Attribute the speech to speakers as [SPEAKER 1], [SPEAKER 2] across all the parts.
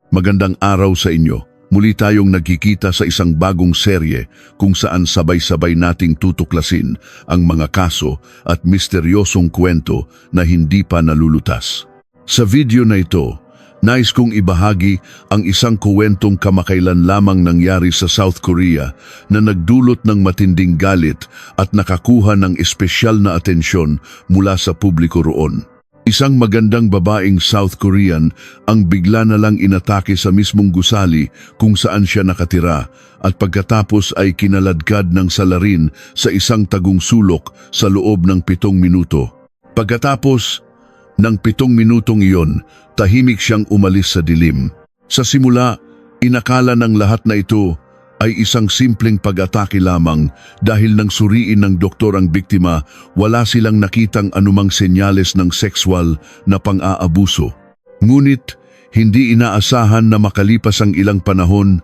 [SPEAKER 1] Magandang araw sa inyo. Muli tayong nagkikita sa isang bagong serye kung saan sabay-sabay nating tutuklasin ang mga kaso at misteryosong kwento na hindi pa nalulutas. Sa video na ito, nais kong ibahagi ang isang kwentong kamakailan lamang nangyari sa South Korea na nagdulot ng matinding galit at nakakuha ng espesyal na atensyon mula sa publiko roon. Isang magandang babaeng South Korean ang bigla na lang inatake sa mismong gusali kung saan siya nakatira at pagkatapos ay kinaladkad ng salarin sa isang tagong sulok sa loob ng 7 minuto. Pagkatapos ng 7 minutong iyon, tahimik siyang umalis sa dilim. Sa simula, inakala ng lahat na ito ay isang simpleng pag-atake lamang dahil nang suriin ng doktor ang biktima, wala silang nakitang anumang senyales ng sexual na pang-aabuso. Ngunit, hindi inaasahan na makalipas ang ilang panahon,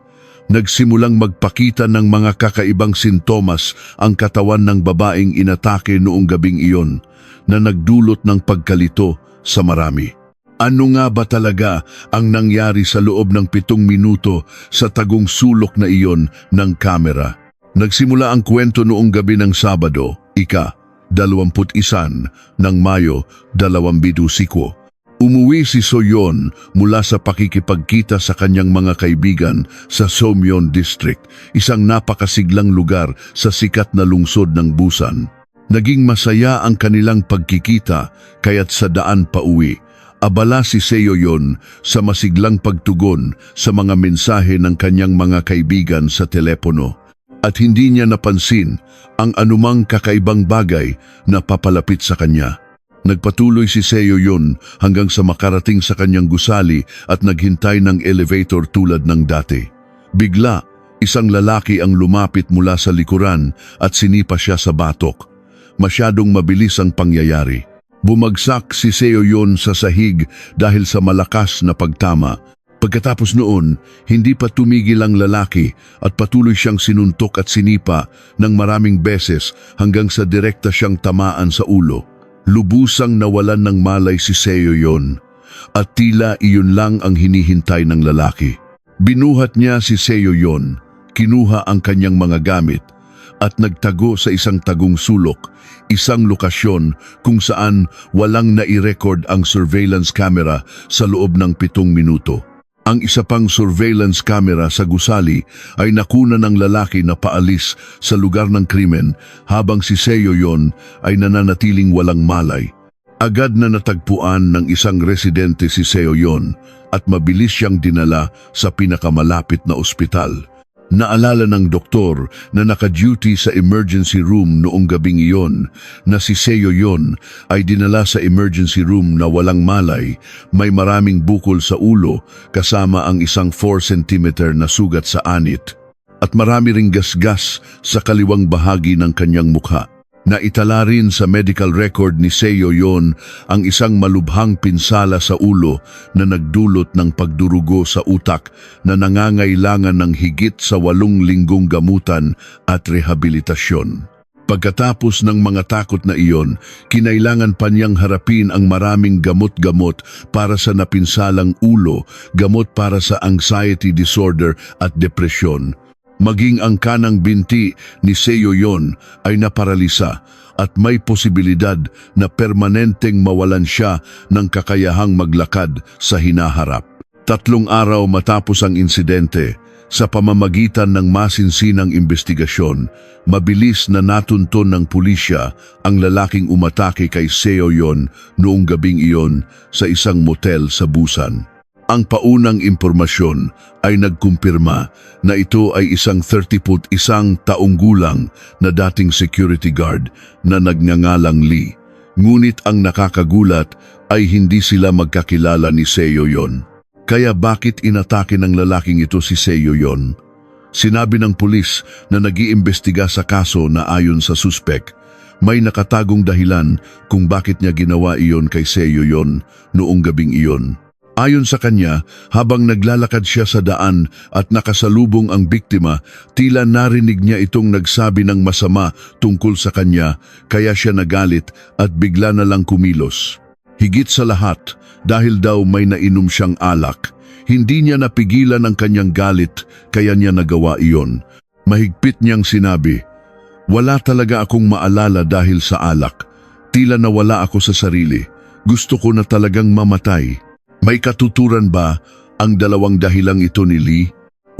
[SPEAKER 1] nagsimulang magpakita ng mga kakaibang sintomas ang katawan ng babaeng inatake noong gabing iyon na nagdulot ng pagkalito sa marami. Ano nga ba talaga ang nangyari sa loob ng 7 minuto sa tagong sulok na iyon ng kamera? Nagsimula ang kwento noong gabi ng Sabado, ika-21 ng Mayo 2025. Umuwi si Soyeon mula sa pakikipagkita sa kanyang mga kaibigan sa Somyeon District, isang napakasiglang lugar sa sikat na lungsod ng Busan. Naging masaya ang kanilang pagkikita kaya't sa daan pauwi, abala si Soyeon sa masiglang pagtugon sa mga mensahe ng kanyang mga kaibigan sa telepono at hindi niya napansin ang anumang kakaibang bagay na papalapit sa kanya. Nagpatuloy si Soyeon hanggang sa makarating sa kanyang gusali at naghintay ng elevator tulad ng dati. Bigla, isang lalaki ang lumapit mula sa likuran at sinipa siya sa batok. Masyadong mabilis ang pangyayari. Bumagsak si Soyeon sa sahig dahil sa malakas na pagtama. Pagkatapos noon, hindi pa tumigil ang lalaki at patuloy siyang sinuntok at sinipa ng maraming beses hanggang sa direkta siyang tamaan sa ulo. Lubusang nawalan ng malay si Soyeon at tila iyon lang ang hinihintay ng lalaki. Binuhat niya si Soyeon, kinuha ang kanyang mga gamit at nagtago sa isang tagong sulok, isang lokasyon kung saan walang nai-record ang surveillance camera sa loob ng 7 minuto. Ang isa pang surveillance camera sa gusali ay nakuna ng lalaki na paalis sa lugar ng krimen habang si Soyeon ay nananatiling walang malay. Agad na natagpuan ng isang residente si Soyeon at mabilis siyang dinala sa pinakamalapit na ospital. Naalala ng doktor na naka-duty sa emergency room noong gabing iyon na si Soyeon ay dinala sa emergency room na walang malay, may maraming bukol sa ulo kasama ang isang 4 cm na sugat sa anit at marami ring gasgas sa kaliwang bahagi ng kanyang mukha. Naitala rin sa medical record ni Soyeon ang isang malubhang pinsala sa ulo na nagdulot ng pagdurugo sa utak na nangangailangan ng higit sa 8 linggong gamutan at rehabilitasyon. Pagkatapos ng mga takot na iyon, kinailangan pa niyang harapin ang maraming gamot-gamot para sa napinsalang ulo, gamot para sa anxiety disorder at depresyon. Maging ang kanang binti ni Soyeon ay naparalisa at may posibilidad na permanenteng mawalan siya ng kakayahang maglakad sa hinaharap. 3 araw matapos ang insidente, sa pamamagitan ng masinsinang investigasyon, mabilis na natunton ng pulisya ang lalaking umatake kay Soyeon noong gabing iyon sa isang motel sa Busan. Ang paunang impormasyon ay nagkumpirma na ito ay isang 31 taong gulang na dating security guard na nagngangalang Lee. Ngunit ang nakakagulat ay hindi sila magkakilala ni Soyeon. Kaya bakit inatake ng lalaking ito si Soyeon? Sinabi ng pulis na nag-iimbestiga sa kaso na ayon sa suspek, may nakatagong dahilan kung bakit niya ginawa iyon kay Soyeon noong gabing iyon. Ayon sa kanya, habang naglalakad siya sa daan at nakasalubong ang biktima, tila narinig niya itong nagsabi ng masama tungkol sa kanya, kaya siya nagalit at bigla na lang kumilos. Higit sa lahat, dahil daw may nainom siyang alak, hindi niya napigilan ang kanyang galit kaya niya nagawa iyon. Mahigpit niyang sinabi, "Wala talaga akong maalala dahil sa alak. Tila nawala ako sa sarili. Gusto ko na talagang mamatay." May katuturan ba ang dalawang dahilang ito ni Lee?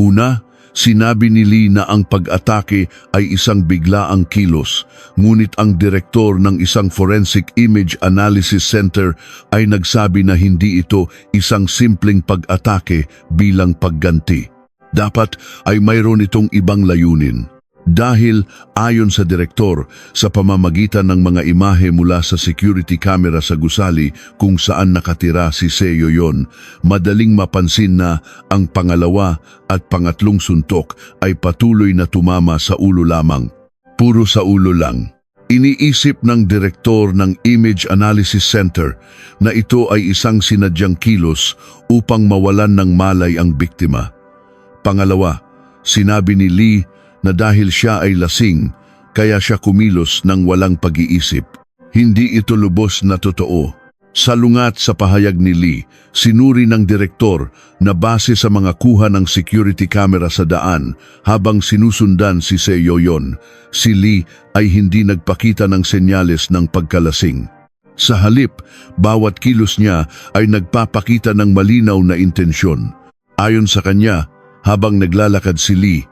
[SPEAKER 1] Una, sinabi ni Lee na ang pag-atake ay isang biglaang kilos, ngunit ang direktor ng isang Forensic Image Analysis Center ay nagsabi na hindi ito isang simpleng pag-atake bilang pagganti. Dapat ay mayroon itong ibang layunin. Dahil ayon sa direktor, sa pamamagitan ng mga imahe mula sa security camera sa gusali kung saan nakatira si Seo-yeon, madaling mapansin na ang pangalawa at pangatlong suntok ay patuloy na tumama sa ulo lamang. Puro sa ulo lang. Iniisip ng direktor ng Image Analysis Center na ito ay isang sinadyang kilos upang mawalan ng malay ang biktima. Pangalawa, sinabi ni Lee na dahil siya ay lasing, kaya siya kumilos ng walang pag-iisip. Hindi ito lubos na totoo. Salungat sa pahayag ni Lee, sinuri ng direktor na base sa mga kuha ng security camera sa daan habang sinusundan si Seo-yeon, si Lee ay hindi nagpakita ng senyales ng pagkalasing. Sa halip, bawat kilos niya ay nagpapakita ng malinaw na intensyon. Ayon sa kanya, habang naglalakad si Lee,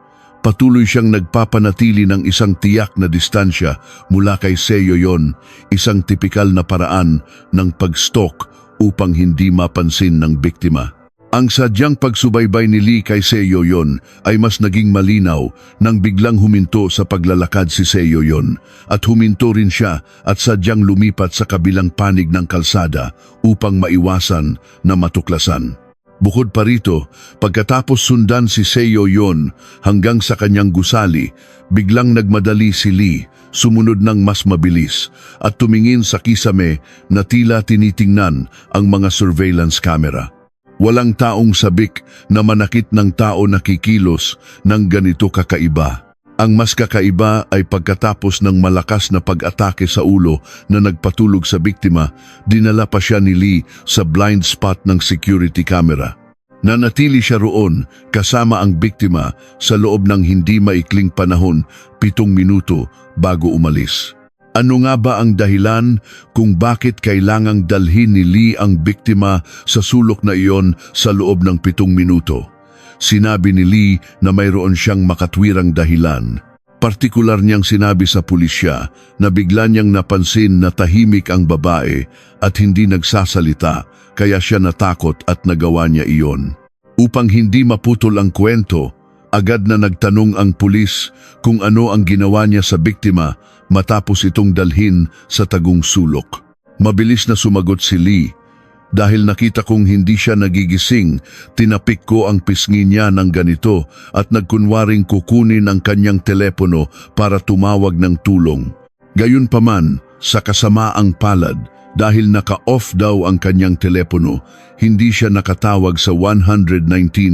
[SPEAKER 1] patuloy siyang nagpapanatili ng isang tiyak na distansya mula kay Seo-yeon, isang tipikal na paraan ng pag-stalk upang hindi mapansin ng biktima. Ang sadyang pagsubaybay ni Lee kay Seo-yeon ay mas naging malinaw nang biglang huminto sa paglalakad si Seo-yeon at huminto rin siya at sadyang lumipat sa kabilang panig ng kalsada upang maiwasan na matuklasan. Bukod pa rito, pagkatapos sundan si Seo-yeon hanggang sa kanyang gusali, biglang nagmadali si Lee, sumunod ng mas mabilis at tumingin sa kisame na tila tinitingnan ang mga surveillance camera. Walang taong sabik na manakit ng tao na kikilos ng ganito kakaiba. Ang mas kakaiba ay pagkatapos ng malakas na pag-atake sa ulo na nagpatulog sa biktima, dinala pa siya ni Lee sa blind spot ng security camera. Nanatili siya roon kasama ang biktima sa loob ng hindi maikling panahon, 7 minuto bago umalis. Ano nga ba ang dahilan kung bakit kailangang dalhin ni Lee ang biktima sa sulok na iyon sa loob ng 7 minuto? Sinabi ni Lee na mayroon siyang makatwirang dahilan. Partikular niyang sinabi sa pulisya na bigla niyang napansin na tahimik ang babae at hindi nagsasalita, kaya siya natakot at nagawa niya iyon. Upang hindi maputol ang kwento, agad na nagtanong ang pulis kung ano ang ginawa niya sa biktima matapos itong dalhin sa tagong sulok. Mabilis na sumagot si Lee. Dahil nakita kong hindi siya nagigising, tinapik ko ang pisngi niya ng ganito at nagkunwaring kukunin ang kanyang telepono para tumawag ng tulong. Gayunpaman, sa kasamaang palad, dahil naka-off daw ang kanyang telepono, hindi siya nakatawag sa 119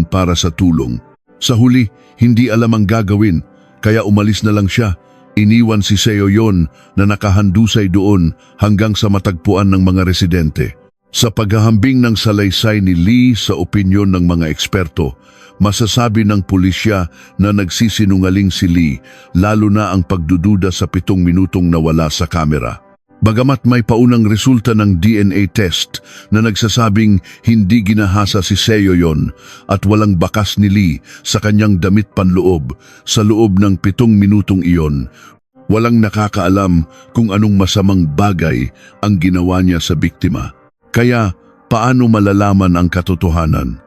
[SPEAKER 1] para sa tulong. Sa huli, hindi alam ang gagawin, kaya umalis na lang siya. Iniwan si Seo-yeon na nakahandusay doon hanggang sa matagpuan ng mga residente. Sa paghahambing ng salaysay ni Lee sa opinyon ng mga eksperto, masasabi ng pulisya na nagsisinungaling si Lee, lalo na ang pagdududa sa 7 minutong nawala sa kamera. Bagamat may paunang resulta ng DNA test na nagsasabing hindi ginahasa si Seo-yeon at walang bakas ni Lee sa kanyang damit panloob sa loob ng 7 minutong iyon, walang nakakaalam kung anong masamang bagay ang ginawa niya sa biktima. Kaya, paano malalaman ang katotohanan?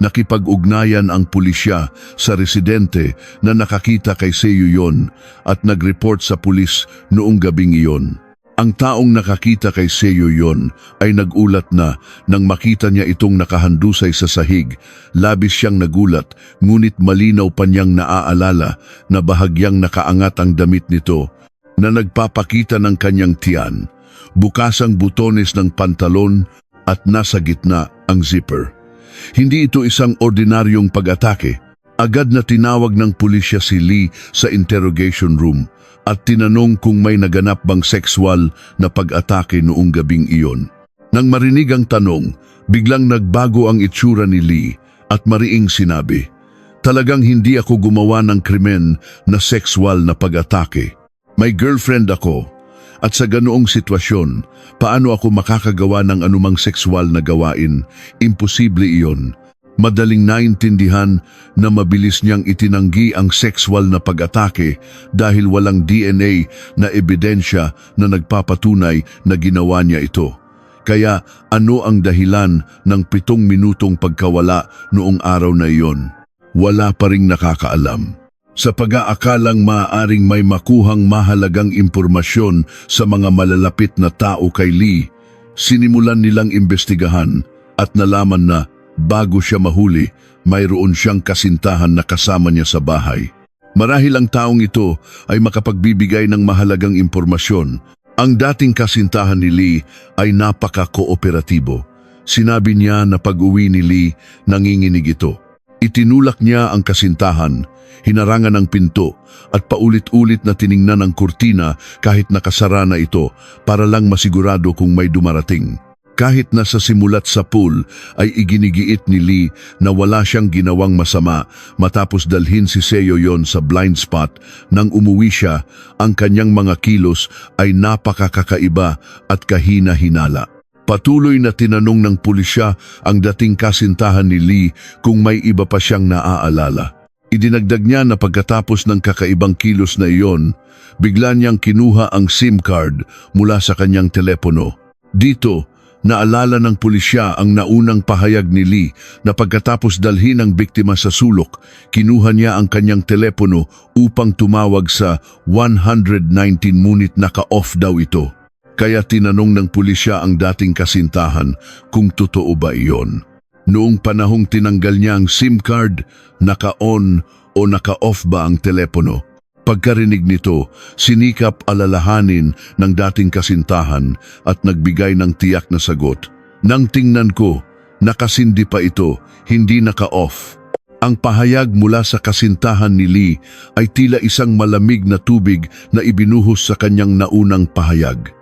[SPEAKER 1] Nakipag-ugnayan ang pulisya sa residente na nakakita kay Seo-yeon at nag-report sa pulis noong gabing iyon. Ang taong nakakita kay Seo-yeon ay nagulat na nang makita niya itong nakahandusay sa sahig. Labis siyang nagulat, ngunit malinaw pa niyang naaalala na bahagyang nakaangat ang damit nito na nagpapakita ng kanyang tiyan. Bukas ang butones ng pantalon at nasa gitna ang zipper. Hindi ito isang ordinaryong pag-atake. Agad na tinawag ng pulisya si Lee sa interrogation room at tinanong kung may naganap bang sexual na pag-atake noong gabing iyon. Nang marinig ang tanong, biglang nagbago ang itsura ni Lee at mariing sinabi, "Talagang hindi ako gumawa ng krimen na sexual na pag-atake. May girlfriend ako at sa ganoong sitwasyon, paano ako makakagawa ng anumang sexual na gawain? Imposible iyon." Madaling naintindihan na mabilis niyang itinanggi ang sexual na pag-atake dahil walang DNA na ebidensya na nagpapatunay na ginawa niya ito. Kaya ano ang dahilan ng 7 minutong pagkawala noong araw na iyon? Wala pa ring nakakaalam. Sa pag-aakalang maaaring may makuhang mahalagang impormasyon sa mga malalapit na tao kay Lee, sinimulan nilang imbestigahan at nalaman na bago siya mahuli, mayroon siyang kasintahan na kasama niya sa bahay. Marahil ang taong ito ay makapagbibigay ng mahalagang impormasyon. Ang dating kasintahan ni Lee ay napaka-kooperatibo. Sinabi niya na pag-uwi ni Lee, nanginginig ito. Itinulak niya ang kasintahan, hinarangan ang pinto at paulit-ulit na tiningnan ang kurtina kahit nakasara na ito para lang masigurado kung may dumarating. Kahit nasa simulat sa pool ay iginigiit ni Lee na wala siyang ginawang masama matapos dalhin si Seoyeon sa blind spot. Nang umuwi siya, ang kanyang mga kilos ay napakakakaiba at kahina-hinala. Patuloy na tinanong ng pulisya ang dating kasintahan ni Lee kung may iba pa siyang naaalala. Idinagdag niya na pagkatapos ng kakaibang kilos na iyon, bigla niyang kinuha ang SIM card mula sa kanyang telepono. Dito, naalala ng pulisya ang naunang pahayag ni Lee na pagkatapos dalhin ang biktima sa sulok, kinuha niya ang kanyang telepono upang tumawag sa 119 ngunit naka-off daw ito. Kaya tinanong ng pulisya ang dating kasintahan kung totoo ba iyon. Noong panahong tinanggal niya ang SIM card, naka-on o naka-off ba ang telepono? Pagkarinig nito, sinikap alalahanin ng dating kasintahan at nagbigay ng tiyak na sagot. Nang tingnan ko, nakasindi pa ito, hindi naka-off. Ang pahayag mula sa kasintahan ni Lee ay tila isang malamig na tubig na ibinuhos sa kanyang naunang pahayag.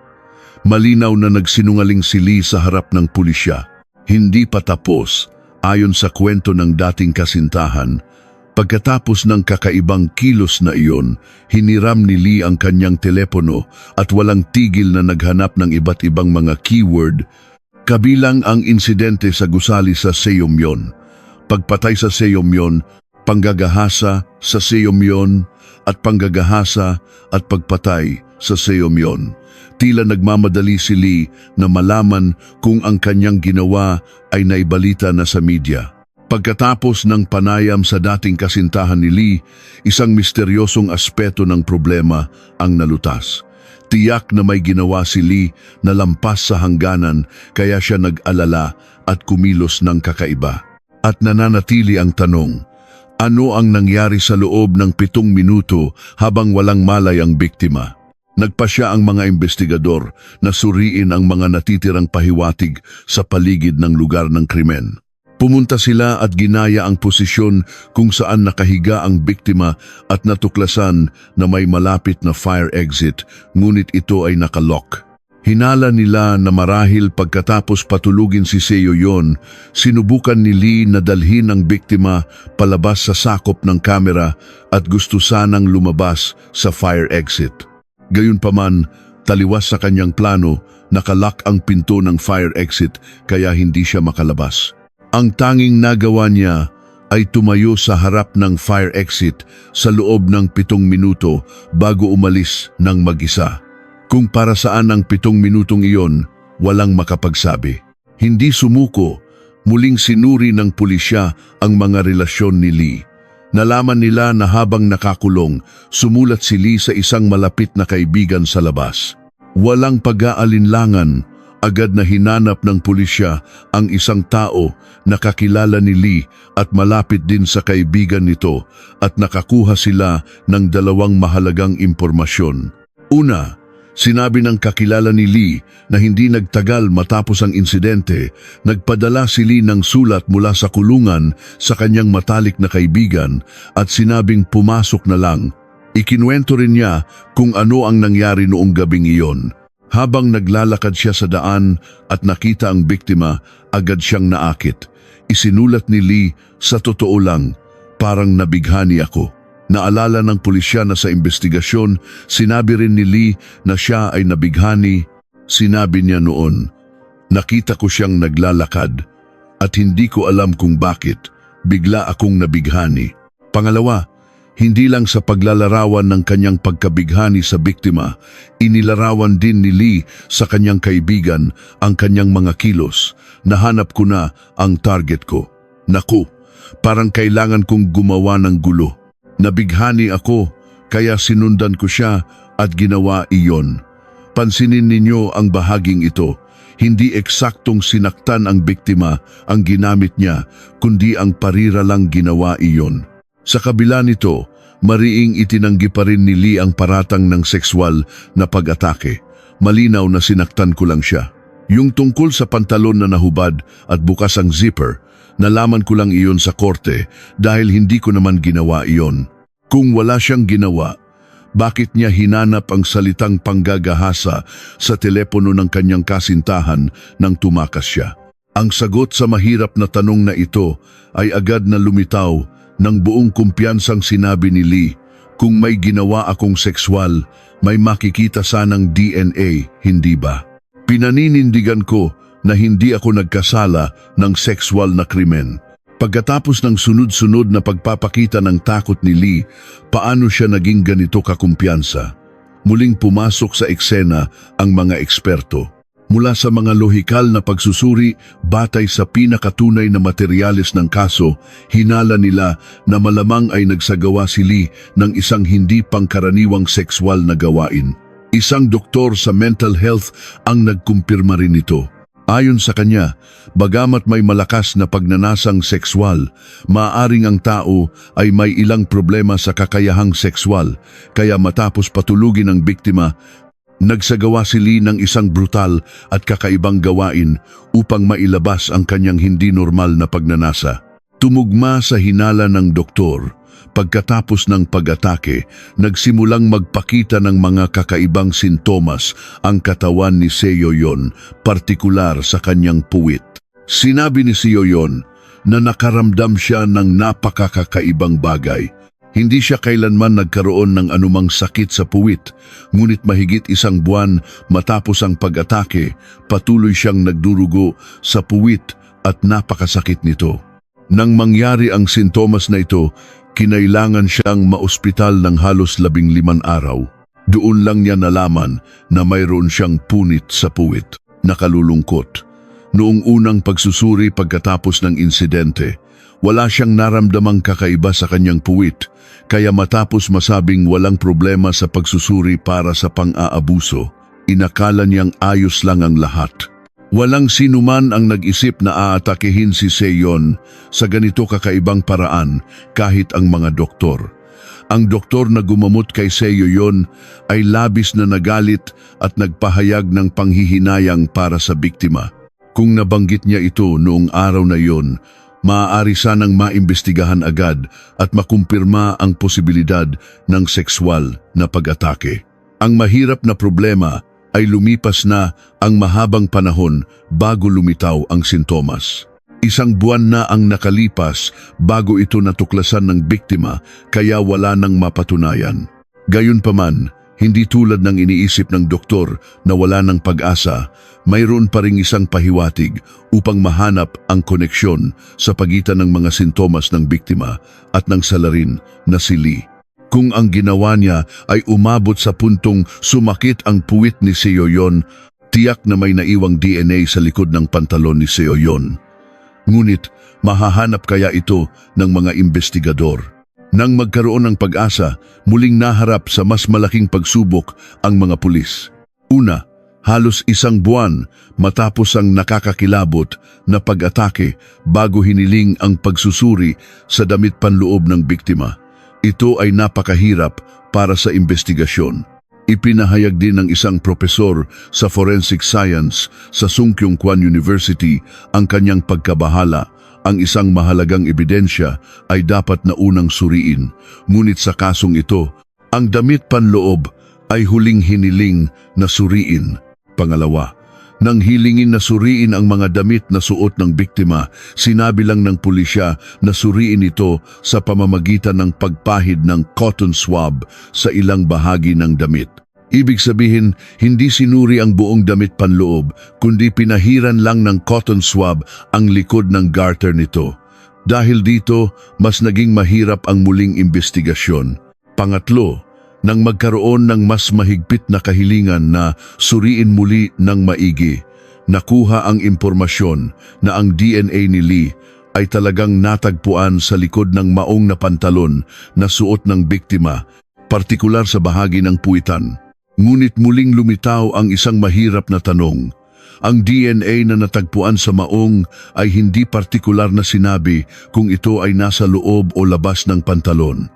[SPEAKER 1] Malinaw na nagsinungaling si Lee sa harap ng pulisya. Hindi pa tapos, ayon sa kwento ng dating kasintahan. Pagkatapos ng kakaibang kilos na iyon, hiniram ni Lee ang kanyang telepono at walang tigil na naghanap ng iba't ibang mga keyword, kabilang ang insidente sa gusali sa Seomyeon, pagpatay sa Seomyeon, panggagahasa sa Seomyeon, at panggagahasa at pagpatay sa Seomyeon. Tila nagmamadali si Lee na malaman kung ang kanyang ginawa ay naibalita na sa media. Pagkatapos ng panayam sa dating kasintahan ni Lee, isang misteryosong aspeto ng problema ang nalutas. Tiyak na may ginawa si Lee na lampas sa hangganan kaya siya nag-alala at kumilos ng kakaiba. At nananatili ang tanong, ano ang nangyari sa loob ng 7 minuto habang walang malay ang biktima? Nagpasya ang mga investigador na suriin ang mga natitirang pahiwatig sa paligid ng lugar ng krimen. Pumunta sila at ginaya ang posisyon kung saan nakahiga ang biktima at natuklasan na may malapit na fire exit, ngunit ito ay nakalock. Hinala nila na marahil pagkatapos patulugin si Seoyeon, sinubukan ni Lee na dalhin ang biktima palabas sa sakop ng kamera at gusto sanang lumabas sa fire exit. Gayunpaman, taliwas sa kanyang plano, nakalock ang pinto ng fire exit kaya hindi siya makalabas. Ang tanging nagawa niya ay tumayo sa harap ng fire exit sa loob ng 7 minuto bago umalis ng mag-isa. Kung para saan ang 7 minutong iyon, walang makapagsabi. Hindi sumuko, muling sinuri ng pulisya ang mga relasyon ni Lee. Nalaman nila na habang nakakulong, sumulat si Lee sa isang malapit na kaibigan sa labas. Walang pag-aalinlangan, agad na hinanap ng pulisya ang isang tao na kakilala ni Lee at malapit din sa kaibigan nito at nakakuha sila ng 2 mahalagang impormasyon. Una, sinabi ng kakilala ni Lee na hindi nagtagal matapos ang insidente, nagpadala si Lee ng sulat mula sa kulungan sa kanyang matalik na kaibigan at sinabing pumasok na lang. Ikinuwento rin niya kung ano ang nangyari noong gabing iyon. Habang naglalakad siya sa daan at nakita ang biktima, agad siyang naakit. Isinulat ni Lee, "Sa totoo lang, parang nabighani ako." Naalala ng pulisya na sa investigasyon, sinabi rin ni Lee na siya ay nabighani. Sinabi niya noon, "Nakita ko siyang naglalakad at hindi ko alam kung bakit, bigla akong nabighani." Pangalawa, hindi lang sa paglalarawan ng kanyang pagkabighani sa biktima, inilarawan din ni Lee sa kanyang kaibigan ang kanyang mga kilos. "Nahanap ko na ang target ko. Naku, parang kailangan kong gumawa ng gulo. Nabighani ako, kaya sinundan ko siya at ginawa iyon." Pansinin ninyo ang bahaging ito. Hindi eksaktong sinaktan ang biktima ang ginamit niya, kundi ang parira lang ginawa iyon. Sa kabila nito, mariing itinanggi pa rin ni Lee ang paratang ng sexual na pag-atake. Malinaw na sinaktan ko lang siya. Yung tungkol sa pantalon na nahubad at bukas ang zipper, nalaman ko lang iyon sa korte dahil hindi ko naman ginawa iyon. Kung wala siyang ginawa, bakit niya hinanap ang salitang panggagahasa sa telepono ng kanyang kasintahan nang tumakas siya? Ang sagot sa mahirap na tanong na ito ay agad na lumitaw nang buong kumpiyansang sinabi ni Lee, "Kung may ginawa akong sexual, may makikita sanang DNA, hindi ba?" Pinaninindigan ko na hindi ako nagkasala ng sexual na krimen. Pagkatapos ng sunod-sunod na pagpapakita ng takot ni Lee, paano siya naging ganito kakumpiyansa? Muling pumasok sa eksena ang mga eksperto. Mula sa mga lohikal na pagsusuri batay sa pinakatunay na materyales ng kaso, hinala nila na malamang ay nagsagawa si Lee ng isang hindi pangkaraniwang sexual na gawain. Isang doktor sa mental health ang nagkumpirma rin ito. Ayon sa kanya, bagamat may malakas na pagnanasang sexual, maaaring ang tao ay may ilang problema sa kakayahang sexual, kaya matapos patulugin ang biktima, nagsagawa si Lee ng isang brutal at kakaibang gawain upang mailabas ang kanyang hindi normal na pagnanasa. Tumugma sa hinala ng doktor, pagkatapos ng pag-atake, nagsimulang magpakita ng mga kakaibang sintomas ang katawan ni Seoyeon, partikular sa kanyang puwit. Sinabi ni Seoyeon na nakaramdam siya ng napakakakaibang bagay. Hindi siya kailanman nagkaroon ng anumang sakit sa puwit, ngunit mahigit 1 buwan matapos ang pag-atake, patuloy siyang nagdurugo sa puwit at napakasakit nito. Nang mangyari ang sintomas na ito, kinailangan siyang maospital ng halos 15 araw. Doon lang niya nalaman na mayroon siyang punit sa puwit. Nakalulungkot. Noong unang pagsusuri pagkatapos ng insidente, wala siyang naramdamang kakaiba sa kanyang puwit, kaya matapos masabing walang problema sa pagsusuri para sa pang-aabuso, inakala niyang ayos lang ang lahat. Walang sinuman ang nag-isip na aatakehin si Seoyeon sa ganito kakaibang paraan kahit ang mga doktor. Ang doktor na gumamot kay Seoyeon ay labis na nagalit at nagpahayag ng panghihinayang para sa biktima. Kung nabanggit niya ito noong araw na iyon, maaari sanang maimbestigahan agad at makumpirma ang posibilidad ng sexual na pag-atake. Ang mahirap na problema ay lumipas na ang mahabang panahon bago lumitaw ang sintomas. 1 buwan na ang nakalipas bago ito natuklasan ng biktima, kaya wala nang mapatunayan. Gayunpaman, hindi tulad ng iniisip ng doktor na wala ng pag-asa, mayroon pa ring isang pahiwatig upang mahanap ang koneksyon sa pagitan ng mga sintomas ng biktima at ng salarin na si Lee. Kung ang ginawa niya ay umabot sa puntong sumakit ang puwit ni Seoyeon, tiyak na may naiwang DNA sa likod ng pantalon ni Seoyeon. Ngunit, mahahanap kaya ito ng mga investigador? Nang magkaroon ng pag-asa, muling naharap sa mas malaking pagsubok ang mga pulis. Una, halos 1 buwan matapos ang nakakakilabot na pag-atake bago hiniling ang pagsusuri sa damit panloob ng biktima. Ito ay napakahirap para sa investigasyon. Ipinahayag din ng isang propesor sa forensic science sa Sungkyung Kwan University ang kanyang pagkabahala. Ang isang mahalagang ebidensya ay dapat na unang suriin, ngunit sa kasong ito, ang damit panloob ay huling hiniling na suriin. Pangalawa, nang hilingin na suriin ang mga damit na suot ng biktima, sinabi lang ng pulisya na suriin ito sa pamamagitan ng pagpahid ng cotton swab sa ilang bahagi ng damit. Ibig sabihin, hindi sinuri ang buong damit panloob, kundi pinahiran lang ng cotton swab ang likod ng garter nito. Dahil dito, mas naging mahirap ang muling investigasyon. Pangatlo, nang magkaroon ng mas mahigpit na kahilingan na suriin muli ng maigi, nakuha ang impormasyon na ang DNA ni Lee ay talagang natagpuan sa likod ng maong na pantalon na suot ng biktima, partikular sa bahagi ng puwitan. Ngunit muling lumitaw ang isang mahirap na tanong. Ang DNA na natagpuan sa maong ay hindi partikular na sinabi kung ito ay nasa loob o labas ng pantalon.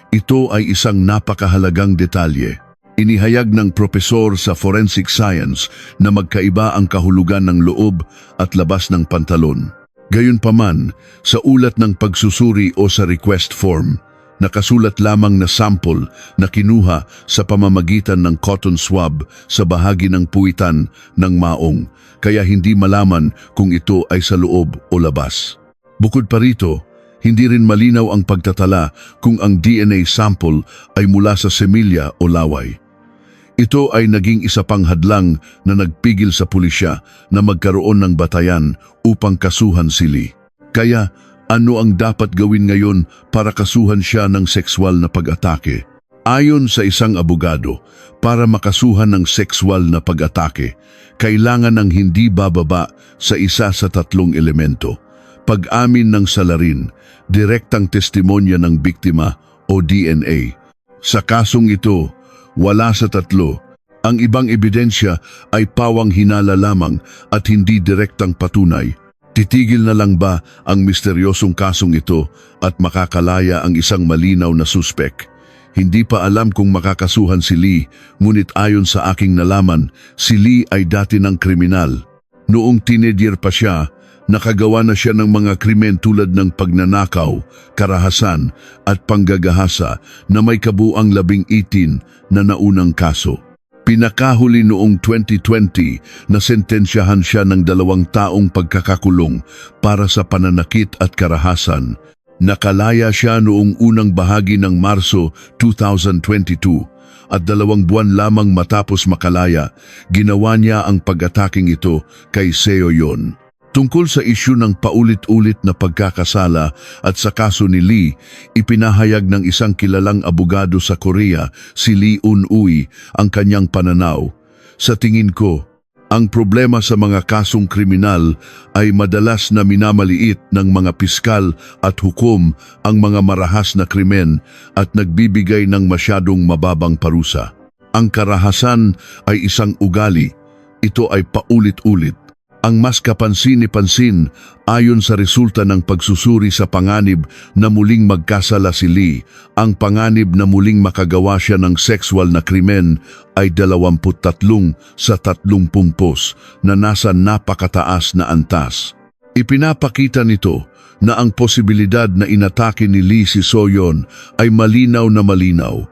[SPEAKER 1] Ito ay isang napakahalagang detalye. Inihayag ng propesor sa forensic science na magkaiba ang kahulugan ng loob at labas ng pantalon. Gayunpaman, sa ulat ng pagsusuri o sa request form, nakasulat lamang na sample na kinuha sa pamamagitan ng cotton swab sa bahagi ng puwitan ng maong, kaya hindi malaman kung ito ay sa loob o labas. Bukod pa rito, hindi rin malinaw ang pagtatala kung ang DNA sample ay mula sa semilya o laway. Ito ay naging isa pang hadlang na nagpigil sa pulisya na magkaroon ng batayan upang kasuhan si Lee. Kaya ano ang dapat gawin ngayon para kasuhan siya ng sexual na pag-atake? Ayon sa isang abogado, para makasuhan ng sexual na pag-atake, kailangan ng hindi bababa sa isa sa tatlong elemento: pag-amin ng salarin, direktang testimonya ng biktima o DNA. Sa kasong ito, wala sa tatlo. Ang ibang ebidensya ay pawang hinala lamang at hindi direktang patunay. Titigil na lang ba ang misteryosong kasong ito at makakalaya ang isang malinaw na suspek? Hindi pa alam kung makakasuhan si Lee, ngunit ayon sa aking nalaman, si Lee ay dati ng kriminal. Noong teenager pa siya, nakagawa na siya ng mga krimen tulad ng pagnanakaw, karahasan at panggagahasa na may kabuang 18 na naunang kaso. Pinakahuli noong 2020 na sentensyahan siya ng 2 taong pagkakakulong para sa pananakit at karahasan. Nakalaya siya noong unang bahagi ng Marso 2022 at 2 buwan lamang matapos makalaya, ginawa niya ang pag-ataking ito kay Seo Yeon. Tungkol sa isyu ng paulit-ulit na pagkakasala at sa kaso ni Lee, ipinahayag ng isang kilalang abogado sa Korea, si Lee Un-uy, ang kanyang pananaw. Sa tingin ko, ang problema sa mga kasong kriminal ay madalas na minamaliit ng mga piskal at hukom ang mga marahas na krimen at nagbibigay ng masyadong mababang parusa. Ang karahasan ay isang ugali. Ito ay paulit-ulit. Ang mas kapansin-pansin ayon sa resulta ng pagsusuri sa panganib na muling magkasala si Lee, ang panganib na muling makagawa siya ng sexual na krimen ay 23 sa 30 pumpos na nasa napakataas na antas. Ipinapakita nito na ang posibilidad na inatake ni Lee si Seo Yeon ay malinaw na malinaw.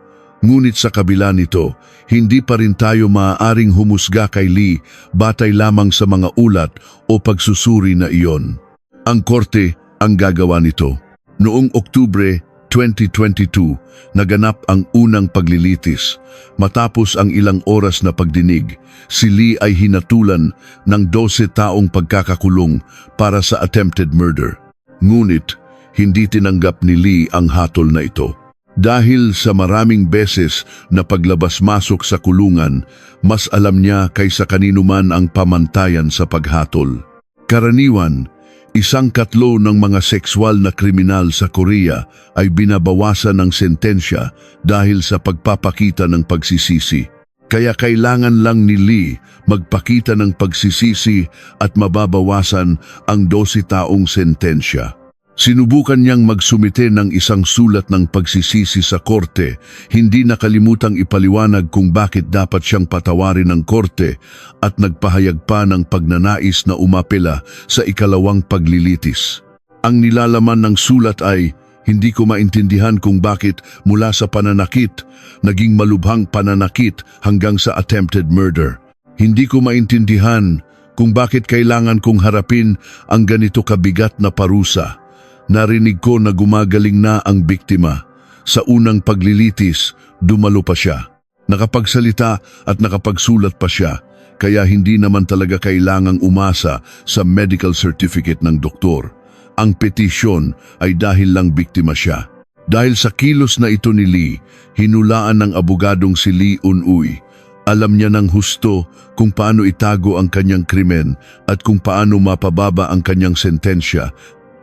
[SPEAKER 1] Ngunit sa kabila nito, hindi pa rin tayo maaaring humusga kay Lee batay lamang sa mga ulat o pagsusuri na iyon. Ang korte ang gagawa nito. Noong Oktubre 2022, naganap ang unang paglilitis. Matapos ang ilang oras na pagdinig, si Lee ay hinatulan ng 12 taong pagkakakulong para sa attempted murder. Ngunit, hindi tinanggap ni Lee ang hatol na ito. Dahil sa maraming beses na paglabas-masok sa kulungan, mas alam niya kaysa kanino man ang pamantayan sa paghatol. Karaniwan, 1/3 ng mga sexual na kriminal sa Korea ay binabawasan ng sentensya dahil sa pagpapakita ng pagsisisi. Kaya kailangan lang ni Lee magpakita ng pagsisisi at mababawasan ang 12 taong sentensya. Sinubukan niyang magsumite ng isang sulat ng pagsisisi sa korte, hindi nakalimutang ipaliwanag kung bakit dapat siyang patawarin ng korte at nagpahayag pa ng pagnanais na umapela sa ikalawang paglilitis. Ang nilalaman ng sulat ay, hindi ko maintindihan kung bakit mula sa pananakit, naging malubhang pananakit hanggang sa attempted murder. Hindi ko maintindihan kung bakit kailangan kong harapin ang ganito kabigat na parusa. Narinig ko na gumagaling na ang biktima. Sa unang paglilitis, dumalo pa siya. Nakapagsalita at nakapagsulat pa siya, kaya hindi naman talaga kailangang umasa sa medical certificate ng doktor. Ang petisyon ay dahil lang biktima siya. Dahil sa kilos na ito ni Lee, hinulaan ng abogadong si Lee Un-uy. Alam niya ng husto kung paano itago ang kanyang krimen at kung paano mapababa ang kanyang sentensya,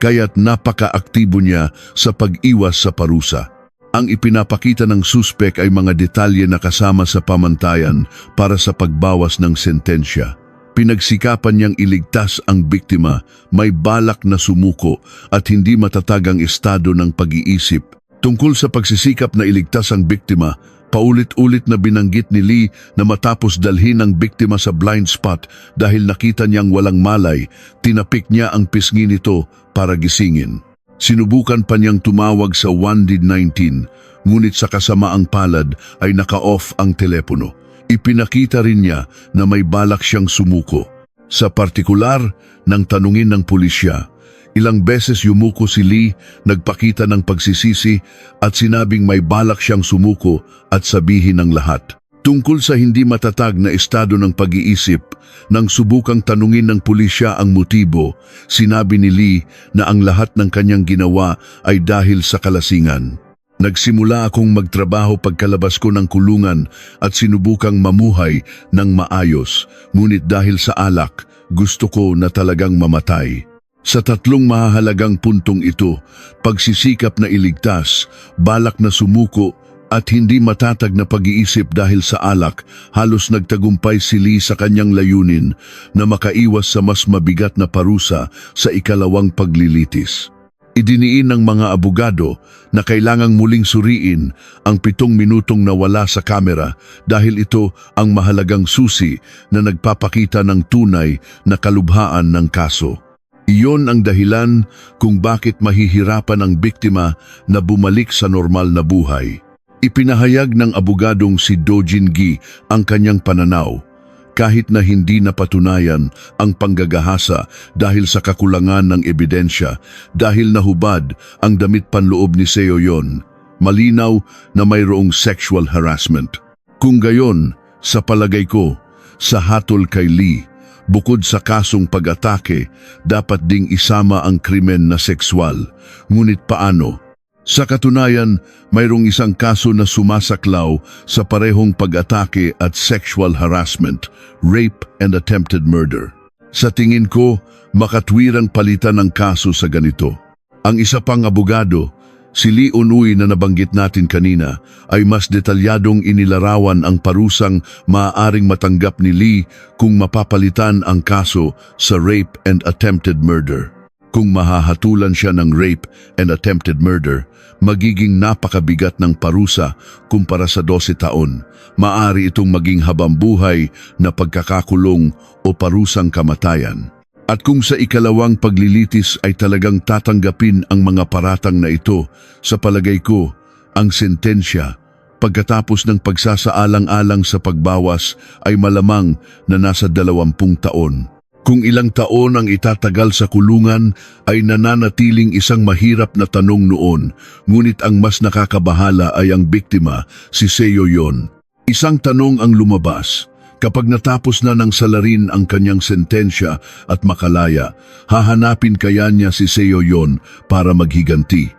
[SPEAKER 1] kaya't napaka-aktibo niya sa pag-iwas sa parusa. Ang ipinapakita ng suspek ay mga detalye na kasama sa pamantayan para sa pagbawas ng sentensya. Pinagsikapan niyang iligtas ang biktima, may balak na sumuko at hindi matatag ang estado ng pag-iisip. Tungkol sa pagsisikap na iligtas ang biktima, paulit-ulit na binanggit ni Lee na matapos dalhin ang biktima sa blind spot dahil nakita niyang walang malay, tinapik niya ang pisngi nito para gisingin. Sinubukan pa niyang tumawag sa 119, ngunit sa kasamaang palad ay naka-off ang telepono. Ipinakita rin niya na may balak siyang sumuko. Sa partikular, nang tanungin ng pulisya, ilang beses yumuko si Lee, nagpakita ng pagsisisi at sinabing may balak siyang sumuko at sabihin ang lahat. Tungkol sa hindi matatag na estado ng pag-iisip, nang subukang tanungin ng pulisya ang motibo, sinabi ni Lee na ang lahat ng kanyang ginawa ay dahil sa kalasingan. Nagsimula akong magtrabaho pagkalabas ko ng kulungan at sinubukang mamuhay ng maayos, ngunit dahil sa alak, gusto ko na talagang mamatay. Sa tatlong mahahalagang puntong ito, pagsisikap na iligtas, balak na sumuko, at hindi matatag na pag-iisip dahil sa alak, halos nagtagumpay si Lee sa kanyang layunin na makaiwas sa mas mabigat na parusa sa ikalawang paglilitis. Idiniin ng mga abogado na kailangang muling suriin ang 7 minutong nawala sa kamera dahil ito ang mahalagang susi na nagpapakita ng tunay na kalubhaan ng kaso. Iyon ang dahilan kung bakit mahihirapan ang biktima na bumalik sa normal na buhay. Ipinahayag ng abogadong si Dojin Gi ang kanyang pananaw, kahit na hindi napatunayan ang panggagahasa dahil sa kakulangan ng ebidensya, dahil nahubad ang damit panloob ni Seo Yon, malinaw na mayroong sexual harassment. Kung gayon, sa palagay ko, sa hatol kay Lee, bukod sa kasong pag-atake, dapat ding isama ang krimen na sexual. Ngunit paano? Sa katunayan, mayroong isang kaso na sumasaklaw sa parehong pag-atake at sexual harassment, rape and attempted murder. Sa tingin ko, makatwirang palitan ng kaso sa ganito. Ang isa pang abogado, si Lee Un-uy na nabanggit natin kanina, ay mas detalyadong inilarawan ang parusang maaaring matanggap ni Lee kung mapapalitan ang kaso sa rape and attempted murder. Kung mahahatulan siya ng rape and attempted murder, magiging napakabigat ng parusa kumpara sa 12 taon. Maaari itong maging habambuhay na pagkakakulong o parusang kamatayan. At kung sa ikalawang paglilitis ay talagang tatanggapin ang mga paratang na ito, sa palagay ko, ang sentensya, pagkatapos ng pagsasaalang-alang sa pagbawas ay malamang na nasa 20 taon. Kung ilang taon ang itatagal sa kulungan ay nananatiling isang mahirap na tanong noon, ngunit ang mas nakakabahala ay ang biktima, si Seo Yon. Isang tanong ang lumabas, kapag natapos na ng salarin ang kanyang sentensya at makalaya, hahanapin kaya niya si Seo Yon para maghiganti.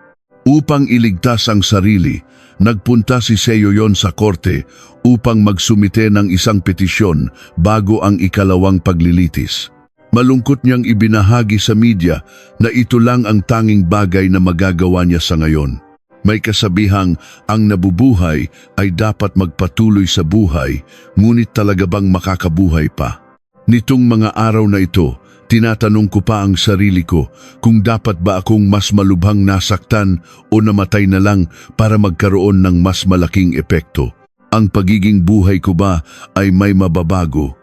[SPEAKER 1] Upang iligtas ang sarili, nagpunta si Seo Yon sa korte upang magsumite ng isang petisyon bago ang ikalawang paglilitis. Malungkot niyang ibinahagi sa media na ito lang ang tanging bagay na magagawa niya sa ngayon. May kasabihang ang nabubuhay ay dapat magpatuloy sa buhay, ngunit talaga bang makakabuhay pa? Nitong mga araw na ito, tinatanong ko pa ang sarili ko kung dapat ba akong mas malubhang nasaktan o namatay na lang para magkaroon ng mas malaking epekto. Ang pagiging buhay ko ba ay may mababago?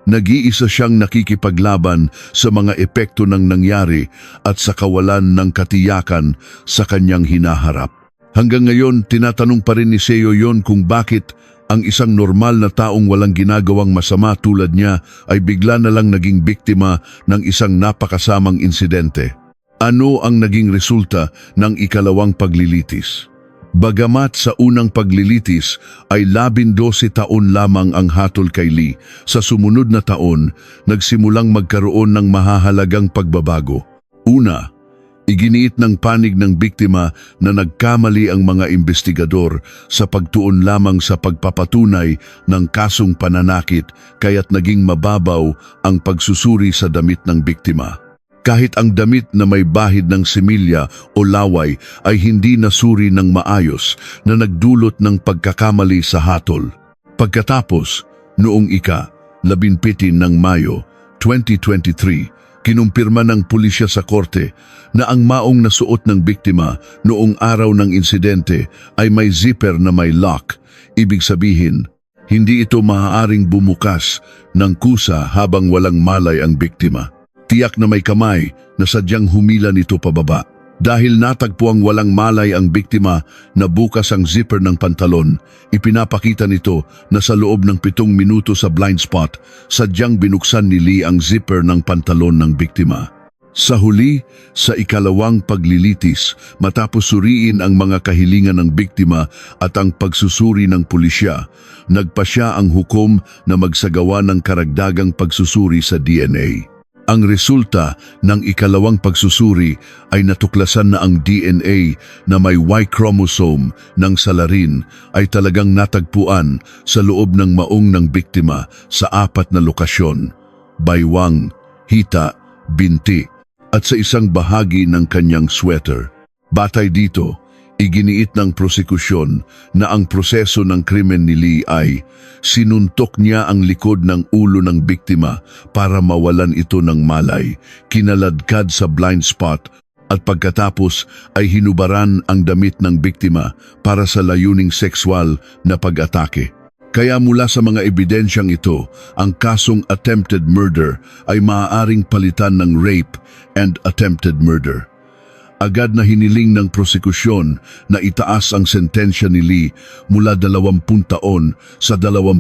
[SPEAKER 1] Nag-iisa siyang nakikipaglaban sa mga epekto ng nangyari at sa kawalan ng katiyakan sa kanyang hinaharap. Hanggang ngayon, tinatanong pa rin ni Seo Yon kung bakit Ang isang normal na taong walang ginagawang masama tulad niya ay bigla na lang naging biktima ng isang napakasamang insidente. Ano ang naging resulta ng ikalawang paglilitis? Bagamat sa unang paglilitis ay 12 taon lamang ang hatol kay Lee, sa sumunod na taon, nagsimulang magkaroon ng mahahalagang pagbabago. Una, iginiit ng panig ng biktima na nagkamali ang mga investigador sa pagtuon lamang sa pagpapatunay ng kasong pananakit kaya't naging mababaw ang pagsusuri sa damit ng biktima. Kahit ang damit na may bahid ng similya o laway ay hindi nasuri ng maayos na nagdulot ng pagkakamali sa hatol. Pagkatapos, noong ika-17 ng Mayo 2023, kinumpirma ng pulisya sa korte na ang maong nasuot ng biktima noong araw ng insidente ay may zipper na may lock. Ibig sabihin, hindi ito maaaring bumukas ng kusa habang walang malay ang biktima. Tiyak na may kamay na sadyang humila nito pababa. Dahil natagpuang walang malay ang biktima na bukas ang zipper ng pantalon, ipinapakita nito na sa loob ng 7 minuto sa blind spot, sadyang binuksan ni Lee ang zipper ng pantalon ng biktima. Sa huli, sa ikalawang paglilitis, matapos suriin ang mga kahilingan ng biktima at ang pagsusuri ng pulisya, nagpasya ang hukom na magsagawa ng karagdagang pagsusuri sa DNA. Ang resulta ng ikalawang pagsusuri ay natuklasan na ang DNA na may Y chromosome ng salarin ay talagang natagpuan sa loob ng maong ng biktima sa 4 na lokasyon: baywang, hita, binti, at sa isang bahagi ng kanyang sweater. Batay dito, iginiit ng prosekusyon na ang proseso ng krimen ni Lee ay sinuntok niya ang likod ng ulo ng biktima para mawalan ito ng malay, kinaladkad sa blind spot at pagkatapos ay hinubaran ang damit ng biktima para sa layuning sexual na pag-atake. Kaya mula sa mga ebidensyang ito, ang kasong attempted murder ay maaaring palitan ng rape and attempted murder. Agad na hiniling ng prosekusyon na itaas ang sentensya ni Lee mula 20 taon sa 25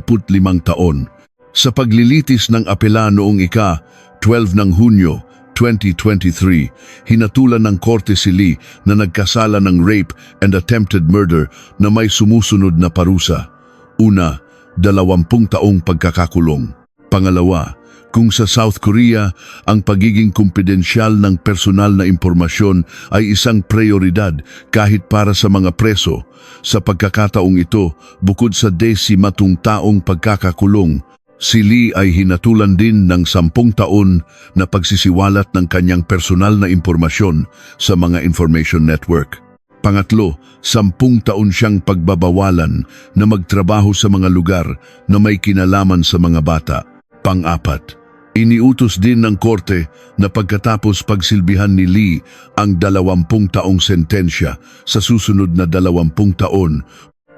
[SPEAKER 1] taon. Sa paglilitis ng apela noong ika-12 ng Hunyo 2023, hinatulan ng korte si Lee na nagkasala ng rape and attempted murder na may sumusunod na parusa. Una, 20 taong pagkakakulong. Pangalawa, kung sa South Korea, ang pagiging kumpidensyal ng personal na impormasyon ay isang prioridad kahit para sa mga preso. Sa pagkakataong ito, bukod sa 10 taong pagkakakulong, si Lee ay hinatulan din ng 10 taon na pagsisiwalat ng kanyang personal na impormasyon sa mga information network. Pangatlo, 10 taon siyang pagbabawalan na magtrabaho sa mga lugar na may kinalaman sa mga bata. Pang-apat, iniutos din ng korte na pagkatapos pagsilbihan ni Lee ang 20 taong sentensya sa susunod na 20 taon,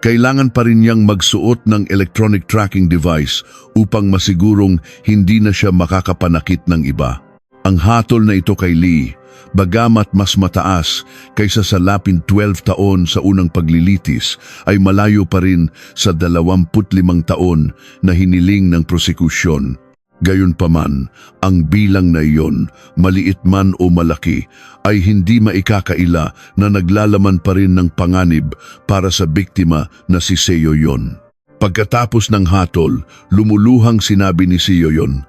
[SPEAKER 1] kailangan pa rin niyang magsuot ng electronic tracking device upang masigurong hindi na siya makakapanakit ng iba. Ang hatol na ito kay Lee, bagamat mas mataas kaysa sa lapin 12 taon sa unang paglilitis, ay malayo pa rin sa 25 taon na hiniling ng prosekusyon. Gayunpaman, ang bilang na iyon, maliit man o malaki, ay hindi maikakaila na naglalaman pa rin ng panganib para sa biktima na si Seoyeon. Pagkatapos ng hatol, lumuluhang sinabi ni Seoyeon,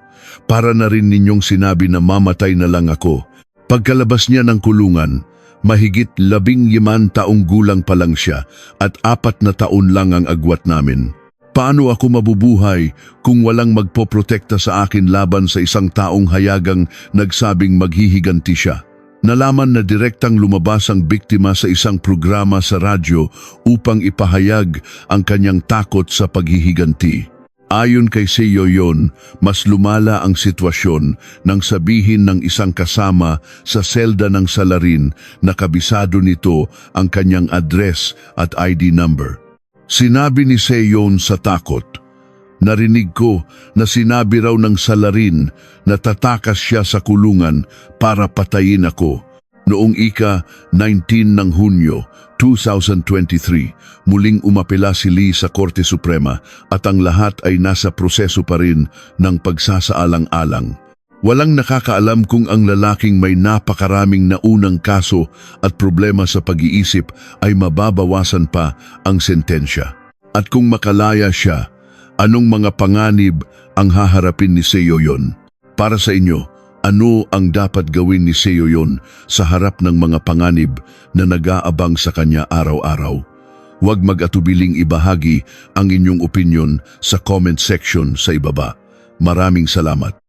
[SPEAKER 1] "Para na rin ninyong sinabi na mamatay na lang ako." Pagkalabas niya ng kulungan, mahigit 15 taong gulang pa lang siya at 4 na taon lang ang agwat namin. Paano ako mabubuhay kung walang magpoprotekta sa akin laban sa isang taong hayagang nagsabing maghihiganti siya? Nalaman na direktang lumabas ang biktima sa isang programa sa radyo upang ipahayag ang kanyang takot sa paghihiganti. Ayon kay Seoyeon, mas lumala ang sitwasyon nang sabihin ng isang kasama sa selda ng salarin na kabisado nito ang kanyang address at ID number. Sinabi ni Seoyeon sa takot, "Narinig ko na sinabi raw ng salarin na tatakas siya sa kulungan para patayin ako. Noong ika-19 ng Hunyo 2023, muling umapela si Lee sa Korte Suprema at ang lahat ay nasa proseso pa rin ng pagsasaalang-alang. Walang nakakaalam kung ang lalaking may napakaraming naunang kaso at problema sa pag-iisip ay mababawasan pa ang sentensya. At kung makalaya siya, anong mga panganib ang haharapin ni Seoyeon? Para sa inyo, ano ang dapat gawin ni Seoyeon sa harap ng mga panganib na nag-aabang sa kanya araw-araw? Huwag mag-atubiling ibahagi ang inyong opinyon sa comment section sa ibaba. Maraming salamat.